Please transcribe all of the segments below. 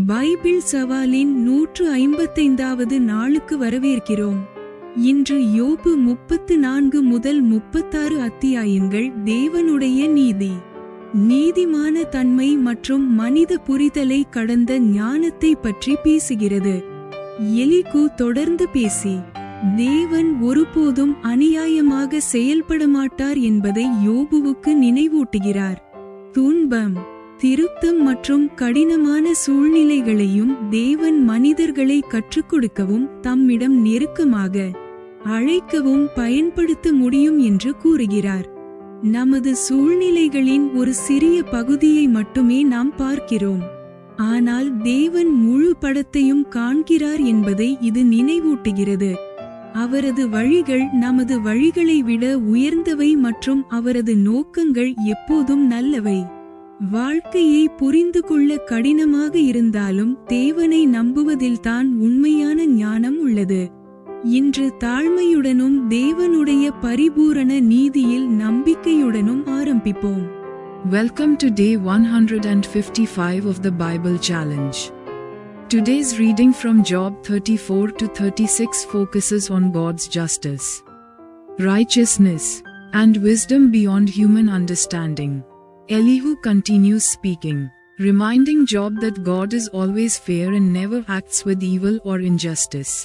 Bible சவாலின் 155வது நாளுக்கு வரவேற்கிறோம். இன்று யோபு 34 முதல் 36 அத்தியாயங்கள் தேவனுடைய நீதி, நீதிமான தன்மை மற்றும் மனித புரிதலை கடந்த ஞானத்தை பற்றி பேசுகிறது. எலிகு தொடர்ந்து பேசி, தேவன் ஒருபோதும் அநியாயமாக செயல்படமாட்டார் என்பதை யோபுவுக்கு நினைவூட்டுகிறார். துன்பம், திருத்தம் மற்றும் கடினமான சூழ்நிலைகளையும் தேவன் மனிதர்களை கற்றுக் கொடுக்கவும் தம்மிடம் நெருக்கமாக அழைக்கவும் பயன்படுத்த முடியும் என்று கூறுகிறார். நமது சூழ்நிலைகளின் ஒரு சிறிய பகுதியை மட்டுமே நாம் பார்க்கிறோம், ஆனால் தேவன் முழு படத்தையும் காண்கிறார் என்பதை இது நினைவூட்டுகிறது. அவரது வழிகள் நமது வழிகளை விட உயர்ந்தவை மற்றும் அவரது நோக்கங்கள் எப்போதும் நல்லவை. வாழ்க்கையை புரிந்து கொள்ள கடினமாக இருந்தாலும் தேவனை நம்புவதில்தான் உண்மையான ஞானம் உள்ளது. இன்று தாழ்மையுடனும் தேவனுடைய பரிபூரண நீதியில் நம்பிக்கையுடனும் ஆரம்பிப்போம். Welcome to day 155 of the Bible Challenge. Today's reading from Job 34 to 36 focuses on God's justice, righteousness, and wisdom beyond human understanding. Elihu continues speaking, reminding Job that God is always fair and never acts with evil or injustice.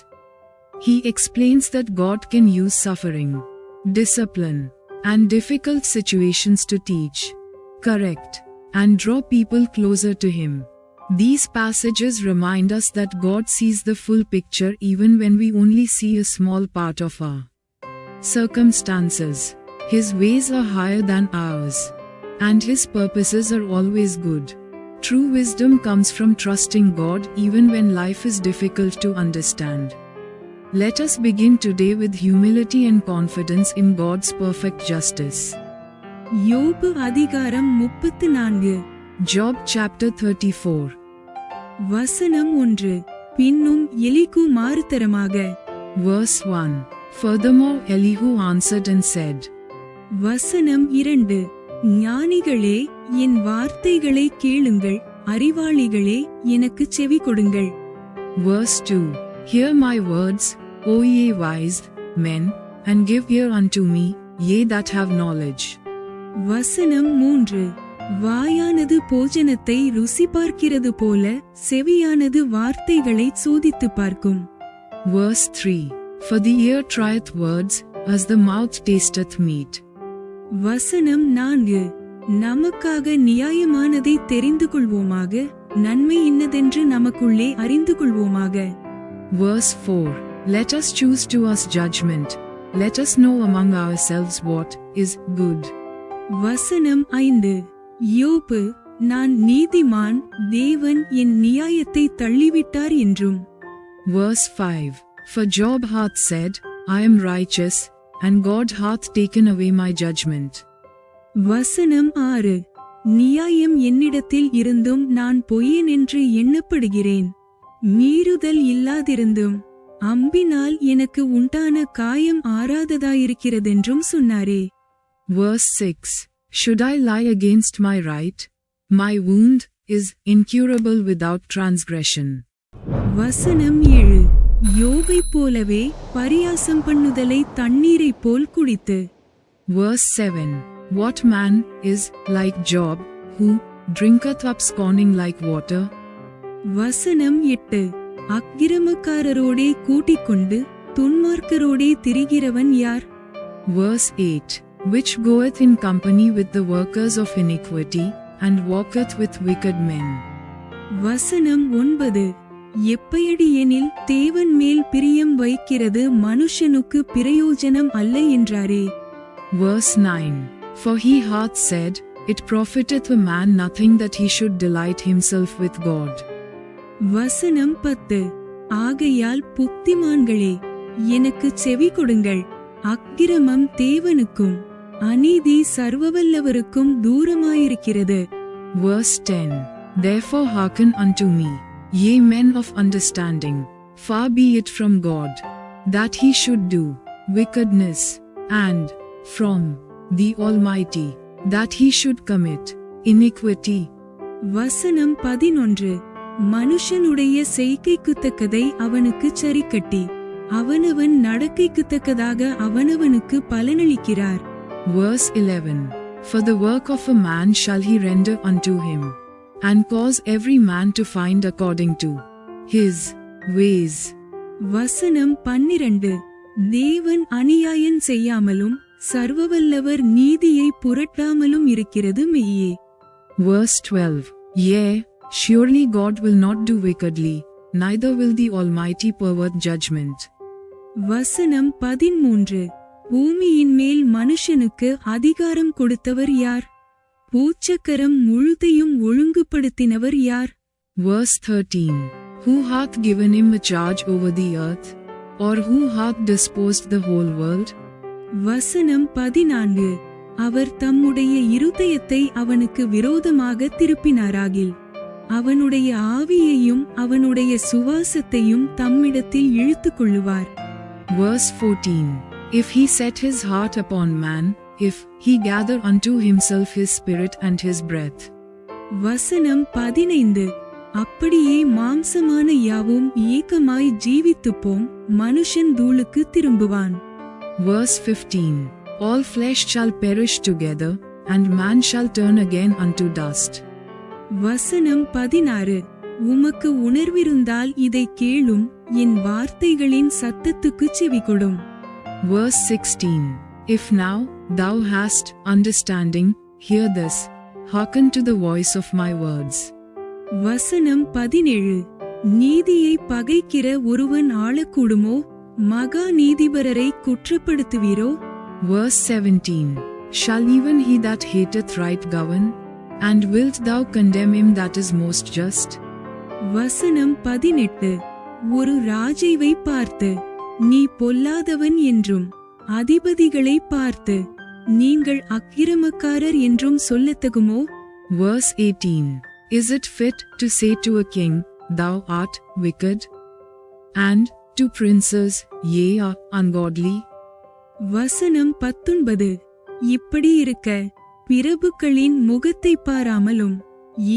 He explains that God can use suffering, discipline, and difficult situations to teach, correct, and draw people closer to Him. These passages remind us that God sees the full picture even when we only see a small part of our circumstances. His ways are higher than ours, and His purposes are always good. True wisdom comes from trusting God even when life is difficult to understand. Let us begin today with humility and confidence in God's perfect justice. யோபு அதிகாரம் 34. Job chapter 34. வசனம் 1. பின்னும் Elihu மாறுதரமாக. Verse 1. Furthermore Elihu answered and said. வசனம் 2. ஞானிகளே, என் வார்த்தைகளை கேளுங்கள், அறிவாளிகளே, எனக்கு செவி கொடுங்கள். Verse 2. Hear my words, O ye wise men, and give ear unto me, ye that have knowledge. வசனம் 3. வாயானது போஜனத்தை ருசி பார்க்கிறது போல செவியானது வார்த்தைகளை சோதித்து பார்க்கும். Verse 3. For the ear trieth words, as the mouth tasteth meat. வசனம் 4. நமக்காக நியாயமானதை தெரிந்து கொள்வோமாக, நன்மை இன்னதென்று நமக்குள்ளே அறிந்து கொள்வோமாக. Verse 4. Let us choose to us judgment, let us know among ourselves what is good. வசனம் 5. யோபு, நான் நீதிமான், தேவன் என் நியாயத்தை தள்ளிவிட்டார் என்றும். Verse 5. For Job hath said, I am righteous, and God hath taken away my judgment. வசனம் 6. நியாயம் என்னிடத்தில் இருந்தும் நான் பொய்யன் என்று எண்ணப்படுகிறேன், மீறுதல் இல்லாதிருந்தும் அம்பினால் எனக்கு உண்டான காயம் ஆறாததாயிருக்கிறதென்றும் சொன்னாரே. Verse 6. Should I lie against my right? My wound is incurable without transgression. வசனம் 7. யோபைப் போலவே பரியாசம் பண்ணுதலை தண்ணீரைப் போல் குடித்து. Verse 7. What man is like Job, who drinketh up scorning like water? வசனம் 8. அக்கிரமக்காரரோடே கூட்டிக்கொண்டு துன்மார்க்கரோடே திரிகிறவன் யார்? Verse 8. Which goeth in company with the workers of iniquity, and walketh with wicked men. வசனம் 9. எப்பயடி எனில் தேவன் மேல் பிரியம் வைக்கிறது மனுஷனுக்கு பிரயோஜனம் அல்ல என்றாரே. Verse 9. For he hath said, It profiteth a man nothing that he should delight himself with God. வசனம் 10. ஆகையால் புத்திமான்களே, எனக்கு செவி கொடுங்கள், அக்கிரமம் தேவனுக்கும் அநீதி சர்வவல்லவருக்கும் தூரமாயிருக்கிறது. Verse 10. Therefore hearken unto me, ye men of understanding, far be it from God, that he should do wickedness, and from the Almighty, that he should commit iniquity. வசனம் 11. மனுஷனுடைய செய்கைக்குத்தக்கதை அவனுக்கு சரிக்கட்டி அவனவன் நடக்கைக்குத்தக்கதாக அவனவனுக்கு பலனளிக்கிறார். Verse 11. For the work of a man shall he render unto him, and cause every man to find according to his ways. வசனம் 12. தேவன் அநியாயம் செய்யாமலும் சர்வவல்லவர் நீதியை புரட்டாமலும் இருக்கிறது மெய்யே. Verse 12. Yea, surely God will not do wickedly, neither will the Almighty pervert judgment. வசனம் 13. பூமியின் மேல் மனுஷனுக்கு அதிகாரம் கொடுத்தவர் யார்? பூச்சக்கரம் முழுதையும் ஒழுங்குபடுத்தினவர் யார்? Verse 13. Who hath given him a charge over the earth, or who hath disposed the whole world? வசனம் 14. அவர் தம்முடைய இருதயத்தை அவனுக்கு விரோதமாக திருப்பினாராகில் அவனுடைய ஆவியையும் அவனுடைய சுவாசத்தையும் தம்மிடத்தில் இழுத்துக் கொள்ளுவார். Verse 14. If he set his heart upon man, if he gather unto himself his spirit and his breath. வசனம் 15. அப்படியே மாம்சமான யாவும் ஏக்கமாய் ஜீவித்துப்போம், மனுஷன் தூளுக்கு திரும்புவான். Verse 15. All flesh shall perish together, and man shall turn again unto dust. வசனம் 16. உமக்கு உணர்விருந்தால் இதை கேளும், என் வார்த்தைகளின் சத்தத்துக்கு செவிகொடும். Verse 16. If now thou hast understanding, hear this, hearken to the voice of my words. வசனம் 17. நீதியை பகைக்கிற ஒருவன் ஆளக்கூடுமோ? மகா நீதிபரரை குற்றப்படுத்துவீரோ? Verse 17. Shall even he that hateth right govern? And wilt thou condemn him that is most just? வசனம் 18. ஒரு ராஜைவை பார்த்து நீ பொல்லாதவன் என்றும் அதிபதிகளை பார்த்து நீங்கள் அக்கிரமக்காரர் என்றும் சொல்லத்தகுமோ? Verse 18. Is it fit to say to a king, thou art wicked? And to princes, ye are ungodly? வசனம் 19. இப்படி இருக்க பிரபுக்களின் முகத்தை பாராமலும்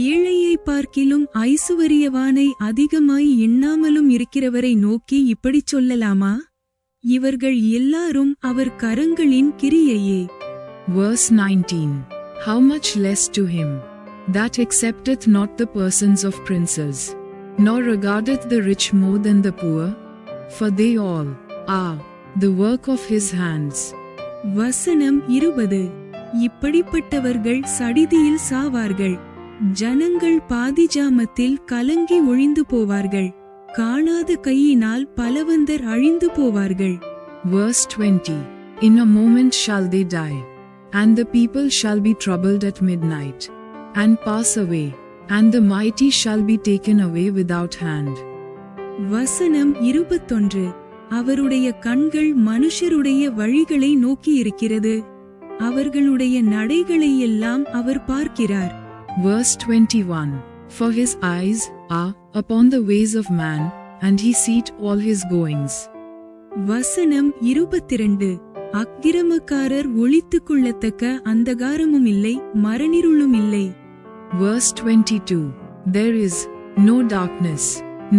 ஏழையை பார்க்கிலும் ஐசுவரியவானை அதிகமாய் எண்ணாமலும் இருக்கிறவரை நோக்கி இப்படிச் சொல்லலாமா? இவர்கள் எல்லாரும் அவர் கரங்களின் கிரியையே. Verse 19. How much less to him that accepteth not the persons of princes, nor regardeth the rich more than the poor, for they all are the work of his hands. வசனம் 20. இப்படிப்பட்டவர்கள் சடிதியில் சாவார்கள், ஜனங்கள் பாதிஜாமத்தில் கலங்கி ஒழிந்து போவார்கள், காணாத கையினால் பலவந்தர் அழிந்து போவார்கள். Verse 20. In a moment shall they die, and the people shall be troubled at midnight, and pass away, and the mighty shall be taken away without hand. வசனம் 21. அவருடைய கண்கள் மனுஷருடைய வழிகளை நோக்கியிருக்கிறது, அவர்களுடைய நடைகளை எல்லாம் அவர் பார்க்கிறார். Verse 21. For his eyes are upon the ways of man, and he seeth all his goings. வசனம் 22. அக்கிரமக்காரர் ஒளித்துக் கொள்ளத்தக்க அந்தகாரமும் இல்லை, மரணிருளும் இல்லை. Verse 22. There is no darkness,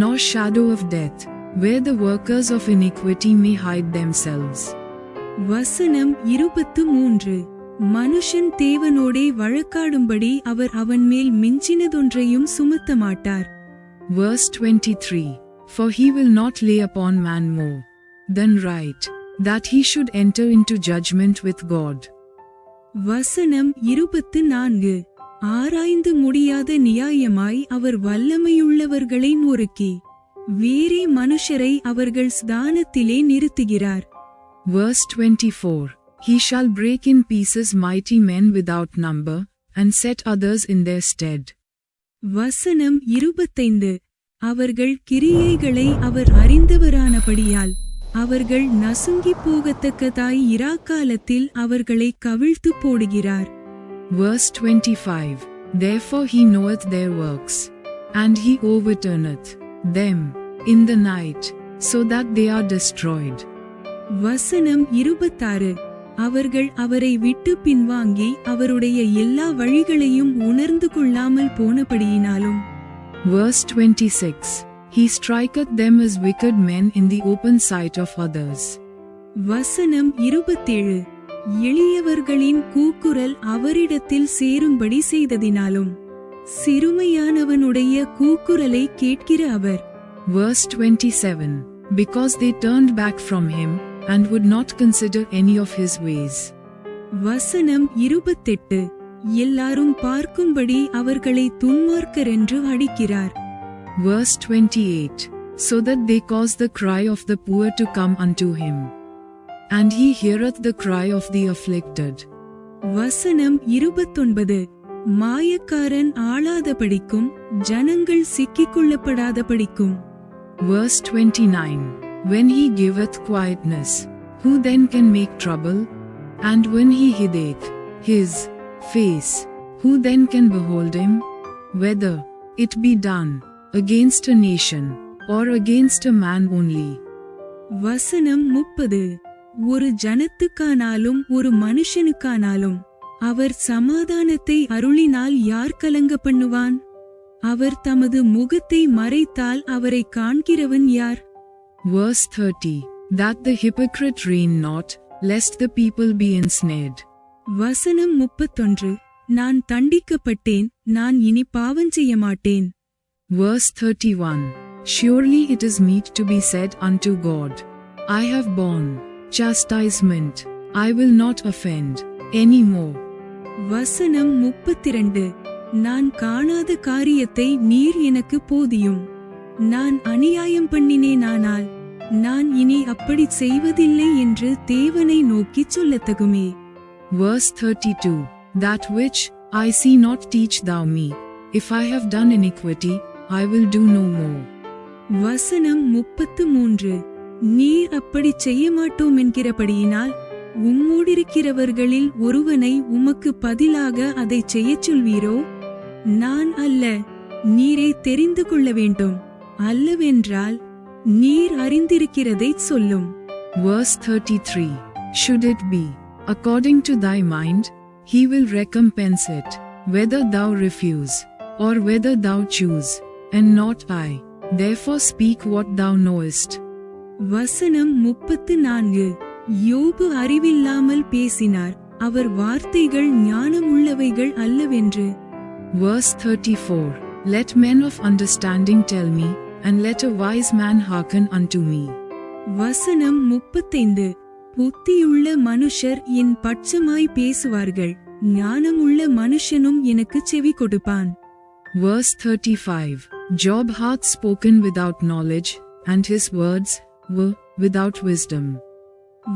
nor shadow of death, where the workers of iniquity may hide themselves. வசனம் 23. மனுஷன் தேவனோடே வழக்காடும்படி அவர் அவன் மேல் மிஞ்சினதொன்றையும் சுமத்த மாட்டார். Verse 23. For he will not lay upon man more than right, that he should enter into judgment with God. வசனம் 24. ஆராய்ந்து முடியாத நியாயமாய் அவர் வல்லமையுள்ளவர்களை நொறுக்கி வேறே மனுஷரை அவர்கள் ஸ்தானத்திலே நிறுத்துகிறார். Verse 24. He shall break in pieces mighty men without number, and set others in their stead. வசனம் 25. அவர்கள் கிரியைகளை அவர் அறிந்தவரானபடியால் அவர்கள் நசுங்கி போகத்தக்கதாய் இராக்காலத்தில் அவர்களை கவிழ்த்து போடுகிறார். Verse 25. Therefore he knoweth their works, and he overturneth them in the night, so that they are destroyed. வசனம் 26. அவர்கள் அவரை விட்டு பின்வாங்கி அவருடைய எல்லா வழிகளையும் உணர்ந்து கொள்ளாமல் போனபடியினாலும் Verse 26. He striketh them as wicked men in the open sight of others. வசனம் 27. எளியவர்களின் கூக்குரல் அவரிடத்தில் சேரும்படி செய்ததினாலும் சிறுமையானவனுடைய கூக்குரலை கேட்கிற அவர். Verse 27. Because they turned back from him, and would not consider any of his ways. வசனம் 28. எல்லாரும் பார்க்கும்படி அவர்களை துன்மார்க்கரென்று அடிக்கிறார். Verse 28. So that they cause the cry of the poor to come unto him. And he heareth the cry of the afflicted. வசனம் 29. மாயக்காரன் ஆளாதபடிக்கும் ஜனங்கள் சிக்கிக்கொள்ளப்படாதபடிக்கும். Verse 29. When he giveth quietness, who then can make trouble? And when he hideth his face, who then can behold him? Whether it be done against a nation, or against a man only. வசனம் 30. ஒரு ஜனத்துக்கானாலும் ஒரு மனுஷனுக்கானாலும் அவர் சமாதானத்தை அருளினால் யார் கலங்க பண்ணுவான்? அவர் தமது முகத்தை மறைத்தால் அவரை காண்கிறவன் யார்? Verse 30. That the hypocrite reign not, lest the people be ensnared. வசனம் 31. நான் தண்டிக்கப்பட்டேன், நான் இனி பாவஞ்செய்ய மாட்டேன். Verse 31. Surely it is meet to be said unto God, I have borne chastisement, I will not offend any more. வசனம் 32. நான் காணாத காரியத்தை நீர் எனக்கு போதியும். நான் அநியாயம் பண்ணினேனானால் நான் இனி அப்படி செய்வதில்லை என்று தேவனை நோக்கி சொல்லத்தகுமே. Verse 32. That which I see not teach thou me. If I have done iniquity, I will do no more. வசனம் 33. நீர் அப்படி செய்ய மாட்டோம் என்கிறபடியினால் உம்மோடிருக்கிறவர்களில் ஒருவனை உமக்கு பதிலாக அதை செய்யச் சொல்வீரோ? நான் அல்ல, நீரே தெரிந்து கொள்ள வேண்டும். அல்லவென்றால் நீர் அறிந்திருக்கிறதைச் சொல்லும். Verse 33. Should it be according to thy mind, he will recompense it, whether thou refuse, or whether thou choose, and not I. Therefore speak what thou knowest. வசனம் 34. யோபு அறிவில்லாமல் பேசினார், அவர் வார்த்தைகள் ஞானமுள்ளவைகள் அல்லவென்று. Verse 34. Let men of understanding tell me, and let a wise man hearken unto me. வசனம் 35. புத்தியுள்ள மனுஷர் என் பட்சமாய் பேசுவார்கள், ஞானமுள்ள மனுஷனும் எனக்கு செவி கொடுப்பான். Verse 35. Job hath spoken without knowledge, and his words were without wisdom.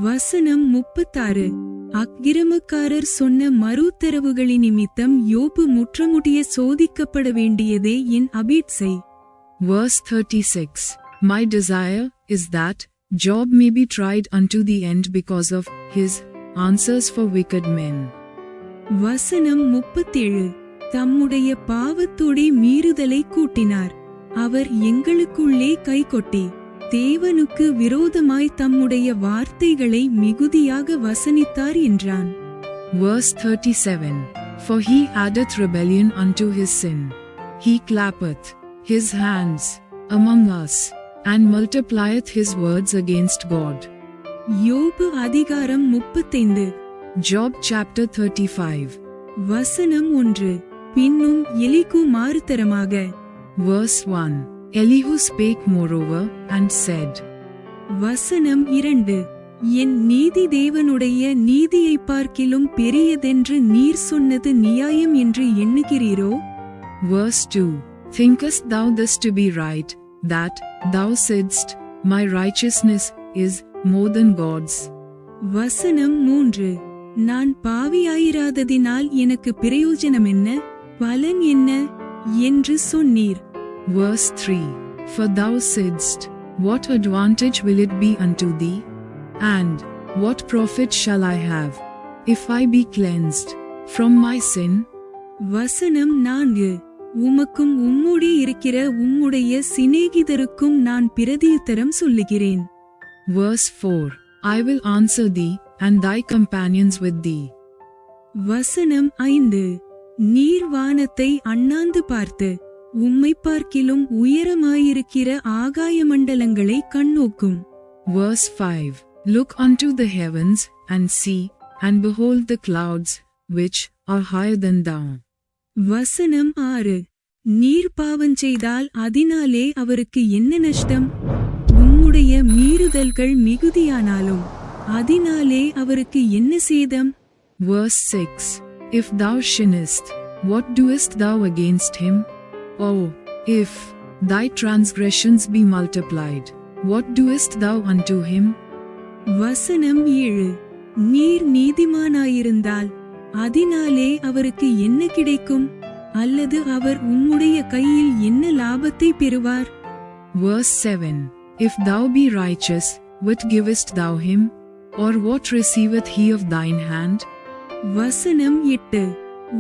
வசனம் 36. அக்கிரமக்காரர் சொன்ன மறுத்தரவுகளின் நிமித்தம் யோபு முற்றமுடிய சோதிக்கப்பட வேண்டியதே என் அபீட்சை. Verse 36. My desire is that Job may be tried unto the end because of his answers for wicked men. வசனம் 37. தம்முடைய பாவத்தோடே மீறுதலை கூட்டினார், அவர் எங்களுக்குள்ளே கைகொட்டி தேவனுக்கு விரோதமாய் தம்முடைய வார்த்தைகளை மிகுதியாக வசனித்தார் என்றான். Verse 37. For he addeth rebellion unto his sin. He clappeth his hands among us, and multiplieth his words against God. யோபு அதிகாரம் 35. Job chapter 35. வசனம் 1. பின்னும் Elihu மாறுதரமாக. Verse 1. Elihu spake moreover, and said. வசனம் 2. என் நீதி தேவனுடைய நீதியை பார்க்கிலும் பெரியதென்று நீர் சொன்னது நியாயம் என்று எண்ணுகிறீரோ? Verse 2. Thinkest thou this to be right, that thou saidst, my righteousness is more than God's? வசனம் 3. நான் பாவியாயிராததினால் எனக்கு பிரயோஜனம் என்ன, பலன் என்ன என்று சொன்னீர். Verse 3. For thou saidst, what advantage will it be unto thee? And what profit shall I have, if I be cleansed from my sin? வசனம் 4. உமக்கும் உம்முடைய இருக்கிற உம்முடைய சிநேகிதருக்கும் நான் பிரதியுத்தரம் சொல்லுகிறேன். Verse 4. I will answer thee, and thy companions with thee. வசனம் 5. நீர் வானத்தை அண்ணாந்து பார்த்து உம்மை பார்க்கிலும் உயரமாயிருக்கிற ஆகாய மண்டலங்களை கண்ணோக்கும். Verse 5. Look unto the heavens, and see, and behold the clouds, which are higher than thou. வசனம் 6. நீர் பாவஞ்செய்தால் அதனாலே அவருக்கு என்ன நஷ்டம்? உம்முடைய மீறுதல்கள் மிகுதியானாலும் அதனாலே அவருக்கு என்ன சேதம்? Verse 6. If thou sinnest, what doest thou against him? Oh, if thy transgressions be multiplied, what doest thou unto him? வசனம் 7. நீர் நீதிமானாயிருந்தால் அதனாலே அவருக்கு என்ன கிடைக்கும்? அல்லது அவர் உம்முடைய கையில் என்ன லாபத்தை பெறுவார்? Verse 7. If thou be righteous, what givest thou him? Or what receiveth he of thine hand? வசனம் 8.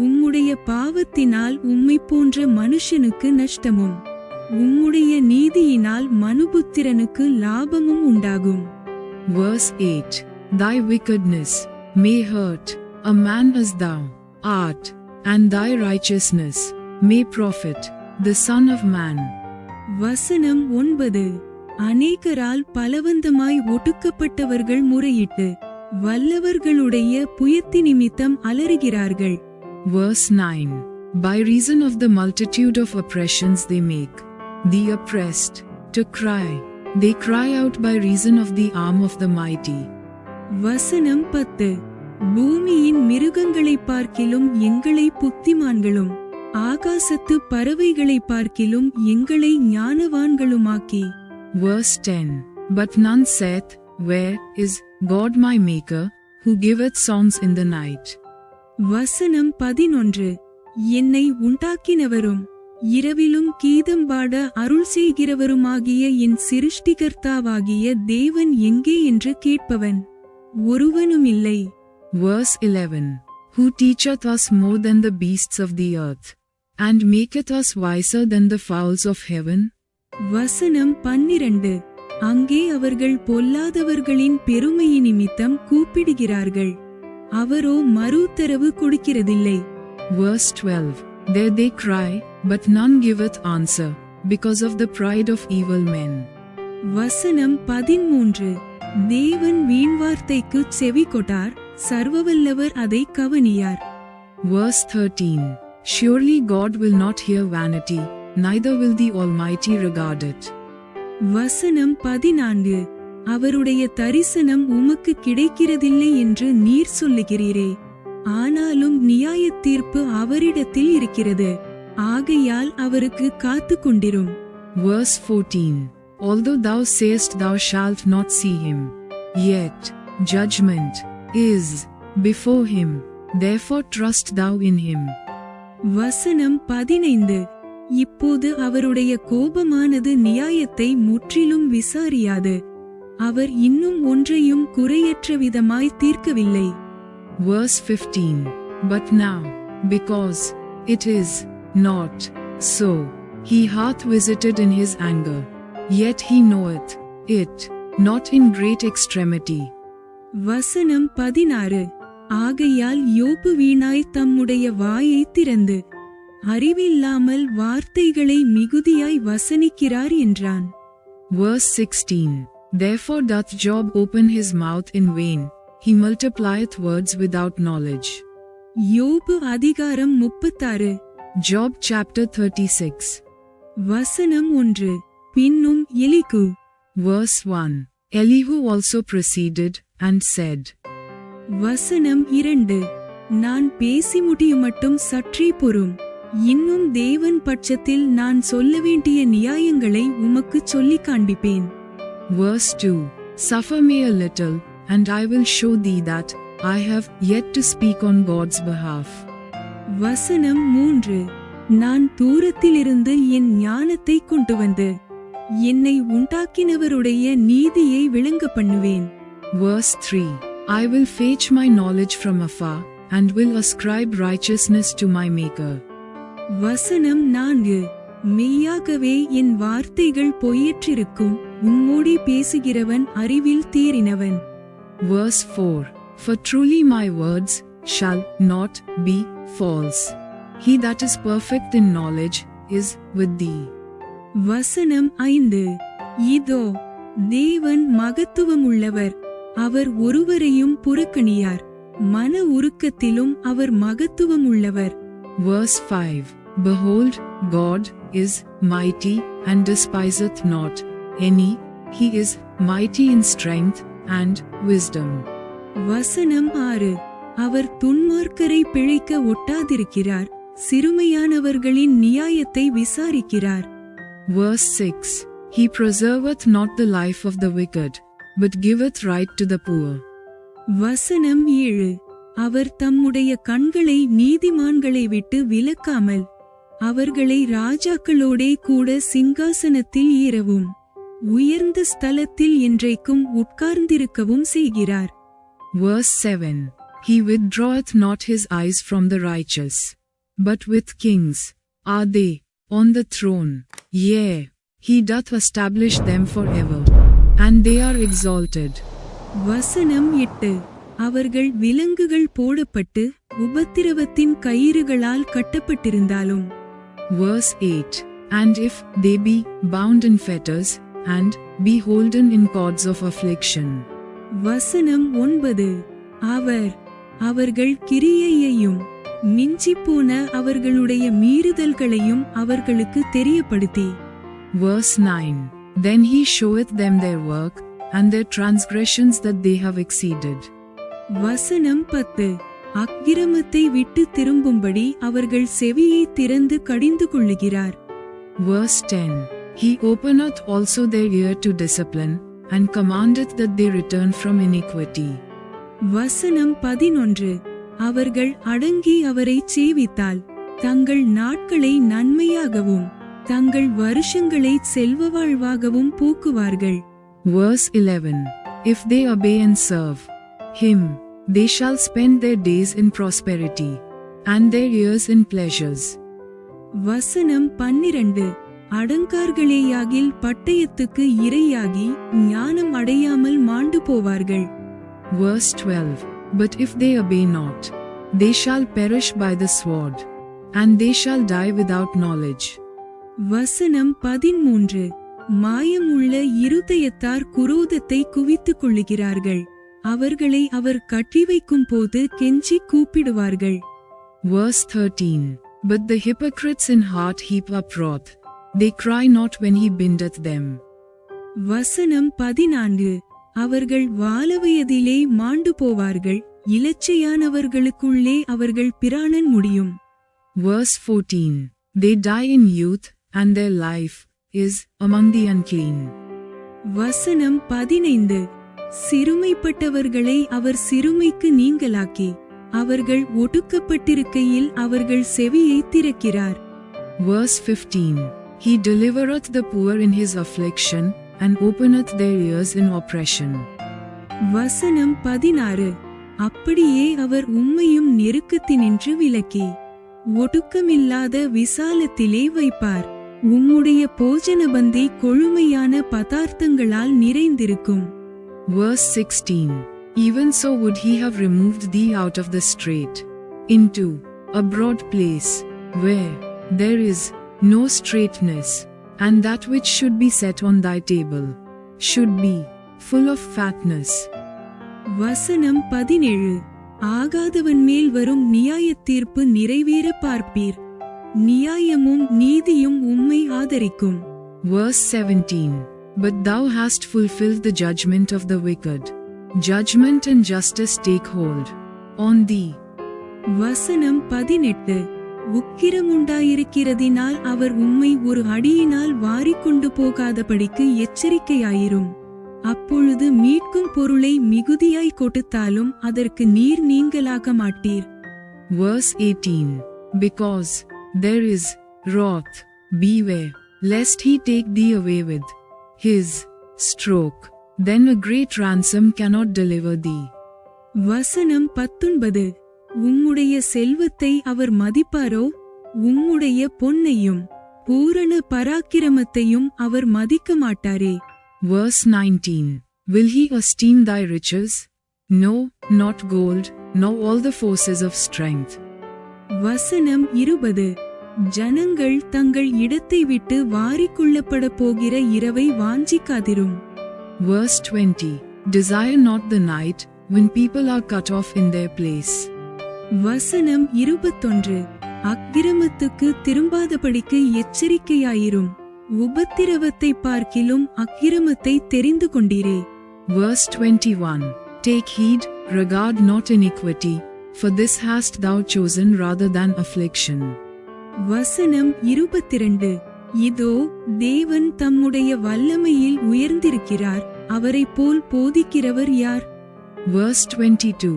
உம்முடைய பாவத்தினால் உம்மை போன்ற மனுஷனுக்கு நஷ்டமும் உம்முடைய நீதியினால் மனுபுத்திரனுக்கு லாபமும் உண்டாகும். Verse 8. Thy wickedness may hurt a man as thou art, and thy righteousness may profit the son of man. வசனம் 9. அநேகரால் பலவந்தமாய் ஒடுக்கப்பட்டவர்கள் முறையிட்டு வல்லவர்களுடைய புயத்தி நிமித்தம் அலறுகிறார்கள். Verse 9. By reason of the multitude of oppressions they make the oppressed to cry. They cry out by reason of the arm of the mighty. வசனம் 10. பூமியின் மிருகங்களை பார்க்கிலும் எங்களை புத்திமான்களும் ஆகாசத்து பறவைகளை பார்க்கிலும் எங்களை ஞானவான்களுமாக்கி. Verse 10. But none saith, Where is God my maker, who giveth songs in the night? வசனம் 11. என்னை உண்டாக்கினவரும் இரவிலும் கீதம் பாட அருள் செய்கிறவருமாகிய என் சிருஷ்டிகர்த்தாவாகிய தேவன் எங்கே என்று கேட்பவன் ஒருவனுமில்லை. Verse 11. Who teacheth us more than the beasts of the earth, and maketh us wiser than the fowls of heaven? வசனம் 12. அங்கே அவர்கள் பொல்லாதவர்களின் பெருமையை நிமித்தம் கூப்பிடுகிறார்கள், அவரோ மறுஉத்தரவு கொடுக்கிறதில்லை. Verse 12. There they cry, but none giveth answer, because of the pride of evil men. வசனம் 13. தேவன் வீண்வார்த்தைக்கு செவி கொட்டார், சர்வவல்லவர் அதை கவனியார். Verse 13. Surely God will not hear vanity, neither will the Almighty regard it. வசனம் 14. அவருடைய தரிசனம் உமக்கு கிடைக்கிறதில்லை என்று நீர் சொல்லுகிறீரே, ஆனாலும் நியாயத் தீர்ப்பு அவரிடத்தில் இருக்கிறது, ஆகையால் அவருக்கு காத்து கொண்டிரும். Verse 14. Although thou sayest thou shalt not see him, yet judgment is before him, therefore trust thou in him. வசனம் 15. இப்போது அவருடைய கோபமானது நியாயத்தை முற்றிலும் விசாரியாது, அவர் இன்னும் ஒன்றையும் குறையற்ற விதமாய் தீர்க்கவில்லை. Verse 15. But now, because it is not so, he hath visited in his anger, yet he knoweth it not in great extremity. வசனம் 16. ஆகையால் யோபு வீணாய் தம்முடைய வாயை திறந்து அறிவில்லாமல் வார்த்தைகளை மிகுதியாய் வசனிக்கிறார் என்றான். Verse 16. Therefore doth Job open his mouth in vain, he multiplieth words without knowledge. யோபு அதிகாரம் 36. Job chapter 36. வசனம் 1. பின்னும் Elihu. Verse 1. Elihu also proceeded, and said. வசனம் 2. நான் பேசி முடியுமட்டும் சற்றே பொறும், இன்னும் தேவன் பட்சத்தில் நான் சொல்ல வேண்டிய நியாயங்களை உமக்குச் சொல்லிக் காண்பிப்பேன். Verse 2. Suffer me a little, and I will show thee that I have yet to speak on God's behalf. வசனம் 3. நான் தூரத்திலிருந்து என் ஞானத்தை கொண்டு வந்து என்னை உண்டாக்கினவருடைய நீதியை விளங்க பண்ணுவேன். Verse 3. I will fetch my knowledge from afar, and will ascribe righteousness to my Maker. வசனம் 4. மெய்யாகவே என் வார்த்தைகள் பொய்யற்றிருக்கும், உம்மோடே பேசுகிறவன் அறிவில் தேறினவன். Verse 4. For truly my words shall not be false. He that is perfect in knowledge is with thee. வசனம் 5. இதோ தேவன் மகத்துவமுள்ளவர், அவர் ஒருவரையும் புறக்கணியார், மன உருக்கத்திலும் அவர் மகத்துவமுள்ளவர். Verse 5. Behold, God is mighty and despiseth not any, he is mighty in strength and wisdom. வசனம் 6. அவர் துன்மார்க்கரை பிழைக்க ஒட்டாதிருக்கிறார், சிறுமையானவர்களின் நியாயத்தை விசாரிக்கிறார். Verse 6. He preserveth not the life of the wicked, but giveth right to the poor. வசனம் 7. அவர் தம்முடைய கண்களை நீதிமான்களை விட்டு விலக்காமல் அவர்களை ராஜாக்களோடே கூட சிங்காசனத்தில் ஏறவும் உயர்ந்த ஸ்தலத்தில் என்றைக்கும் உட்கார்ந்திருக்கவும் செய்கிறார். Verse 7. He withdraweth not his eyes from the righteous, but with kings are they on the throne. Yea, he doth establish them forever, and they are exalted. வசனம் 8. அவர்கள் விலங்குகள் போடப்பட்டு உபத்திரவத்தின் கயிறுகளால் கட்டப்பட்டிருந்தாலும். Verse 8. And if they be bound in fetters, and be holden in cords of affliction. வசனம் 9. அவர்கள் கிரியையையும் மிஞ்சிப்போன அவர்களுடைய மீறுதல்களையும் அவர்களுக்கு தெரியப்படுத்தி. Verse 9. Then he showeth them their work, and their transgressions that they have exceeded. வசனம் 10. அக்கிரமத்தை விட்டு திரும்பும்படி அவர்கள் செவியை திறந்து கடிந்து கொள்ளுகிறார். Verse 10. He openeth also their ear to discipline, and commandeth that they return from iniquity. வசனம் 11. அவர்கள் அடங்கி அவரை சேவித்தால் தங்கள் நாட்களை நன்மையாகவும் தங்கள் வருஷங்களை செல்வ வாழ்வாகவும் போக்குவார்கள். Verse 11. If they obey and serve him, they shall spend their days in prosperity, and their years in pleasures. வசனம் 12. அடங்கார்களேயாகில் பட்டயத்துக்கு இரையாகி ஞானம் அடையாமல் மாண்டு போவார்கள். Verse 12. But if they obey not, they shall perish by the sword, and they shall die without knowledge. வசனம் 13. மாயமுள்ள இருதயத்தார் குரோதத்தை குவித்துக் கொள்ளுகிறார்கள், அவர்களை அவர் கட்டி வைக்கும் போது கெஞ்சி கூப்பிடுவார்கள். Verse 13. But the hypocrites in heart heap up wrath, they cry not when he bindeth them. வசனம் 14. அவர்கள் வாலவயதிலே மாண்டு போவார்கள், இலச்சையானவர்களுக்குள்ளே அவர்கள் பிராணன் முடியும். Verse 14. They die in youth, and their life is among the unclean. வசனம் 15. சிறுமைப்பட்டவர்களை அவர் சிறுமைக்கு நீங்கலாக்கி அவர்கள் ஒடுக்கப்பட்டிருக்கையில் அவர்கள் செவியை திறக்கிறார். Verse 15. He delivereth the poor in his affliction, and openeth their ears in oppression. வசனம் 16. அப்படியே அவர் உம்மையும் நெருக்கத்தினின்று விலக்கி ஒடுக்கமில்லாத விசாலத்திலே வைப்பார், உம்முடைய போஜனபந்தி கொழுமையான பதார்த்தங்களால் நிறைந்திருக்கும். Verse 16. Even so would he have removed thee out of the strait, into a broad place, where there is no straightness, and that which should be set on thy table should be full of fatness. வசனம் 17. ஆகாதவன் மேல் வரும் நியாயத் தீர்ப்பு நிறைவேற பார்ப்பீர், நியாயமும் நீதியும் உம்மை ஆதரிக்கும். Verse 17. But thou hast fulfilled the judgment of the wicked, judgment and justice take hold on thee. வசனம் 18. உக்கிரமுண்டாயிருக்கிறதினால் அவர் உம்மை ஒரு அடியினால் வாரிக்கொண்டு போகாதபடிக்கு எச்சரிக்கையாயிரும், அப்பொழுது மீட்கும் பொருளை மிகுதியாய் கொடுத்தாலும் அதற்கு நீர் நீங்கலாக மாட்டீர். Verse 18. Because there is wrath, beware, lest he take thee away with his stroke, then a great ransom cannot deliver thee. வசனம் 19. உம்முடைய செல்வத்தை அவர் மதிப்பாரோ, உம்முடைய பொன்னையும் பூரண பராக்கிரமத்தையும் அவர் மதிக்க மாட்டாரே. Verse 19. Will he esteem thy riches? No, not gold, nor all the forces of strength. வசனம் 20. ஜனங்கள் தங்கள் இடத்தை விட்டு வாரிக்கொள்ளப்பட போகிற இரவை வாஞ்சிக்காதிரும். Verse 20. Desire not the night, when people are cut off in their place. வசனம் 21. அக்கிரமத்துக்கு திரும்பாதபடிக்கு எச்சரிக்கையாயிரும். உபத்திரவத்தை பார்க்கிலும் அக்கிரமத்தை தெரிந்து கொண்டீரே. Verse 21. Take heed, regard not iniquity, for this hast thou chosen rather than affliction. வசனம் 22. இதோ தேவன் தம்முடைய வல்லமையில் உயர்ந்திருக்கிறார், அவரைப் போல் போதிக்கிறவர் யார்? Verse 22.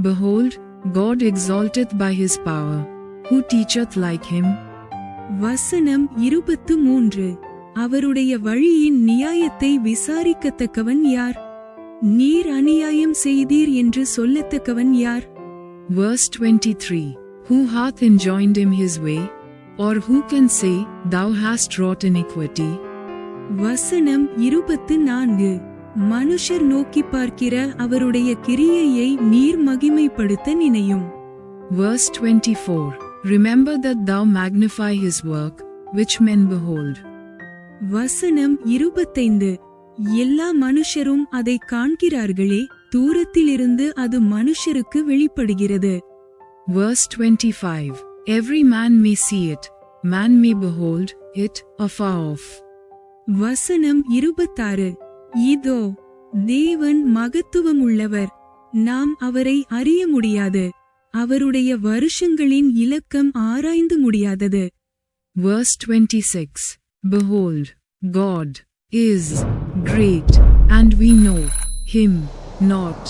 Behold, God exalteth by his power. Who teacheth like him? வசனம் 23. அவருடைய வழியின் நியாயத்தை விசாரிக்கத்தக்கவன் யார்? நீர் அநியாயம் செய்தீர் என்று சொல்லத்தக்கவன் யார்? Verse 23. Who hath enjoined him his way? Or who can say, Thou hast wrought iniquity? வசனம் 24. மனுஷர் நோக்கி பார்க்கிற அவருடைய கிரியையை நீர் மகிமைப்படுத்த நினையும். Verse 24. Remember that thou magnify his work, which men behold. வசனம் 25. எல்லா மனுஷரும் அதை காண்கிறார்களே, தூரத்திலிருந்து அது மனுஷருக்கு வெளிப்படுகிறது. Verse 25. Every man may see it, man may behold it afar off. வசனம் 26. இதோ தேவன் மகத்துவமுள்ளவர், நாம் அவரை அறிய முடியாது, அவருடைய வருஷங்களின் இலக்கம் ஆராய்ந்து முடியாதது. Verse 26. Behold, God is great, and we know him not,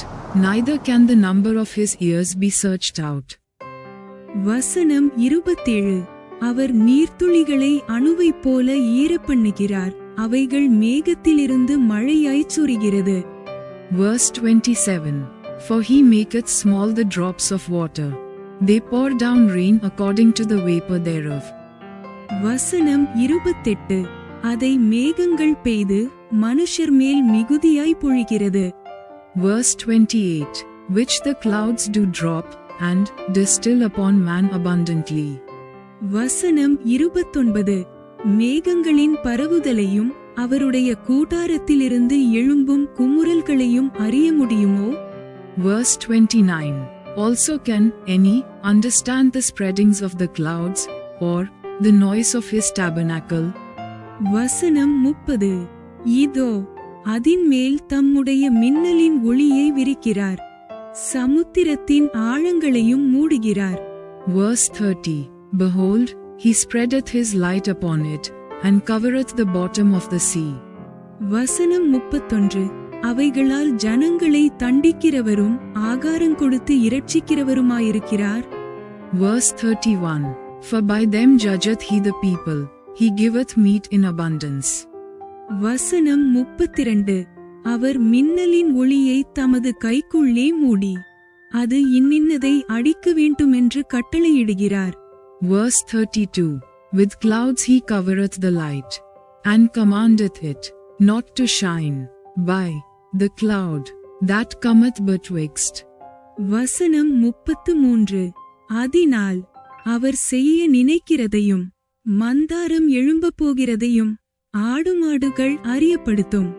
neither can the number of his years be searched out. வசனம் 27. அவர் நீர்த்துளிகளை அணுவைப் போல ஈரப்பண்ணுகிறார், அவைகள் மேகத்திலிருந்து மழையாய்ச் சொரிகிறது. Verse 27. For he maketh small the drops of water, they pour down rain according to the vapor thereof. வசனம் 28. அதை மேகங்கள் பெய்து மனுஷர் மேல் மிகுதியாய் பொழிகிறது. Verse 28. Which the clouds do drop, and distill upon man abundantly. வசனம் 29. மேகங்களின் பரவுதலையும் அவருடைய கூடாரத்திலிருந்து எழும்பும் குமுறல்களையும் அறிய முடியுமோ? Verse 29. Also can any understand the spreadings of the clouds, or the noise of his tabernacle? வசனம் 30. இதோ அதின்மேல் தம்முடைய மின்னலின் ஒளியை விரிக்கிறார், சமுத்திரத்தின் ஆழங்களையும் மூடுகிறார். Verse 30. Behold, he spreadeth his light upon it, and covereth the bottom of the sea. வசனம் 31. அவைகளால் ஜனங்களை தண்டிக்கிறவரும் ஆகாரங்கொடுத்து இரட்சிக்கிறவருமாயிருக்கிறார். Verse 31. For by them judgeth he the people, he giveth meat in abundance. வசனம் 32. அவர் மின்னலின் ஒளியை தமது கைக்குள்ளே மூடி, அது இன்னின்னதை அடிக்க வேண்டுமென்று கட்டளையிடுகிறார். Verse 32. With clouds he covereth the light, and commandeth it not to shine by the cloud that cometh betwixt. வசனம் 33. அதனால் அவர் செய்ய நினைக்கிறதையும் மந்தாரம் எழும்பப் போகிறதையும் ஆடுமாடுகள் அறியப்படுத்தும்.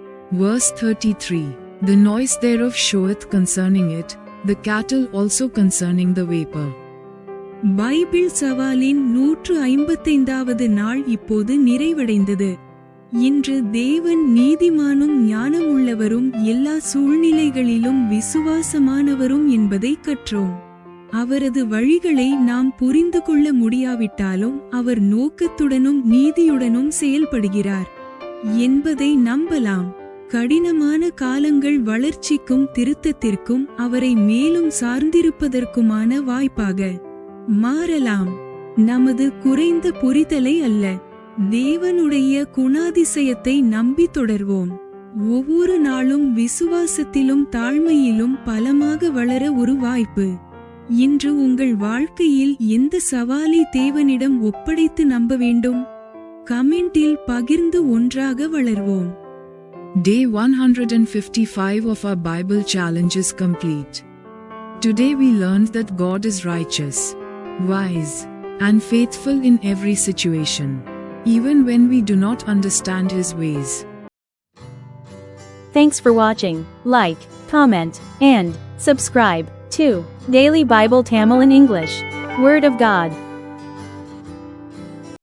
Verse 33. The noise thereof showeth concerning it, the cattle also concerning the vapor. Bible சவாலின் 155வது நாள் இப்போது நிறைவடைந்தது. இன்று தேவன் நீதிமானும் ஞானமுள்ளவரும் எல்லா சூழ்நிலைகளிலும் விசுவாசமானவரும் என்பதை கற்றோம். அவரது வழிகளை நாம் புரிந்து கொள்ள முடியாவிட்டாலும் அவர் நோக்கத்துடனும் நீதியுடனும் செயல்படுகிறார் என்பதை நம்பலாம். கடினமான காலங்கள் வளர்ச்சிக்கும் திருத்தத்திற்கும் அவரை மேலும் சார்ந்திருப்பதற்குமான வாய்ப்பாக மாறலாம். நமது குறைந்த புரிதலை அல்ல, தேவனுடைய குணாதிசயத்தை நம்பி தொடர்வோம். ஒவ்வொரு நாளும் விசுவாசத்திலும் தாழ்மையிலும் பலமாக வளர ஒரு வாய்ப்பு. இன்று உங்கள் வாழ்க்கையில் எந்த சவாலை தேவனிடம் ஒப்படைத்து நம்ப வேண்டும்? கமெண்டில் பகிர்ந்து ஒன்றாக வளர்வோம். Day 155 of our Bible challenge is complete. Today we learned that God is righteous, wise, and faithful in every situation, even when we do not understand His ways. Thanks for watching. Like, comment, and subscribe to Daily Bible Tamil in English. Word of God.